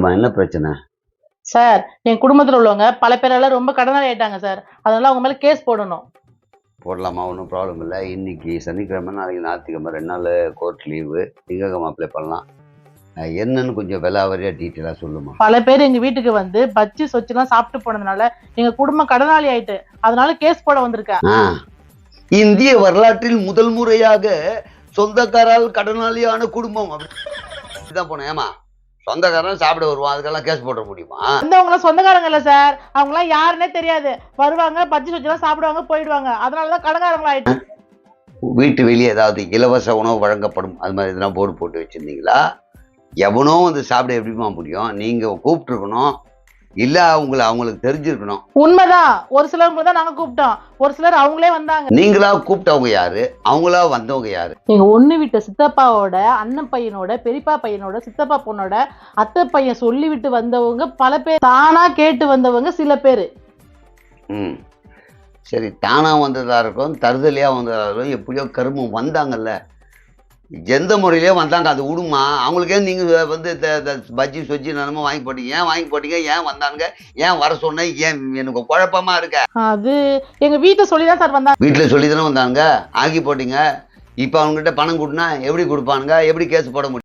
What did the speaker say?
சொல்லுமா, என்ன பிரச்சனை? சார், என் குடும்பத்துல உள்ளவங்க பல பேரால ரொம்ப கடனாளி ஆயிட்டாங்க சார். அதனால அவங்க மேல கேஸ் போடணும். போடலாமா, ஒன்றும் ப்ராப்ளம் இல்லை. இன்னைக்கு சனிக்கிழமை, நாளைக்கு ஞாயிற்றுக்கிழமை 2 நாள் கோர்ட் லீவு. திங்கக்கிழமை அப்ளை பண்ணலாம். என்னன்னு கொஞ்சம் விலாவரியாக டீட்டெயிலாக சொல்லுமா. பல பேர் எங்க வீட்டுக்கு வந்து பஜ்ஜி சொச்சுலாம் சாப்பிட்டு போனதுனால எங்க குடும்பம் கடனாளி ஆயிட்டு, அதனால கேஸ் போட வந்திருக்கேன். இந்திய வரலாற்றில் முதல் முறையாக சொந்தக்காரால் கடனாளியான குடும்பம் அப்படிதான் போனேன். ஏமா, சொந்தக்காரன் சாப்பிட வருவான், அதுக்கெல்லாம் கேஸ் போட முடியுமா? வந்தவங்க சொந்தக்காரங்க இல்ல சார், அவங்க எல்லாம் யாருன்னே தெரியாது. வருவாங்க, பஜ்ஜி சொச்சுலாம் சாப்பிடுவாங்க, போயிடுவாங்க. அதனாலதான் கடன்காரங்களா ஆயிட்டு. வீட்டு வெளியே ஏதாவது இலவச உணவு வழங்கப்படும் அது மாதிரி இதெல்லாம் போர்டு போட்டு வச்சிருந்தீங்களா? எவனோ வந்து சாப்பிட எப்படிமா முடியும்? நீங்க கூப்பிட்டுருக்கணும், இல்ல அவங்களுக்கு தெரிஞ்சிருக்கணும். உண்மைதான், ஒரு சிலவங்க தான் நாங்க கூப்பிட்டோம், ஒரு சிலர் அவங்களே வந்தாங்க. நீங்களா கூப்பிட்டவங்க யாரு, அவங்களா வந்தவங்க யாரு? எங்க ஒண்ணு விட்ட சித்தப்பாவோட அண்ணன் பையனோட, பெரியப்பா பையனோட, சித்தப்பா பொண்ணோட அத்தை பையன் சொல்லிவிட்டு வந்தவங்க பல பேர், தானா கேட்டு வந்தவங்க சில பேரு. சரி, தானா வந்ததா இருக்கும், தருதலையா வந்ததா இருக்கும், எப்படியோ கருமம் வந்தாங்கல்ல, எந்த முறையிலே வந்தாங்க, அது விடுமா. அவங்களுக்கே நீங்க வந்து பஜ்ஜி சொஜ்ஜி நிலமா வாங்கி போட்டீங்க. ஏன் வாங்கி போட்டீங்க, ஏன் வந்தானுங்க, ஏன் வர சொன்ன, ஏன் எனக்கு குழப்பமா இருக்க. அது எங்க வீட்டை சொல்லிதான் சார் வந்தாங்க. வீட்டுல சொல்லி தானே வந்தாங்க, ஆக்கி போட்டீங்க. இப்ப அவங்ககிட்ட பணம் கொடுனா எப்படி கொடுப்பானுங்க, எப்படி கேஸ் போட முடியும்?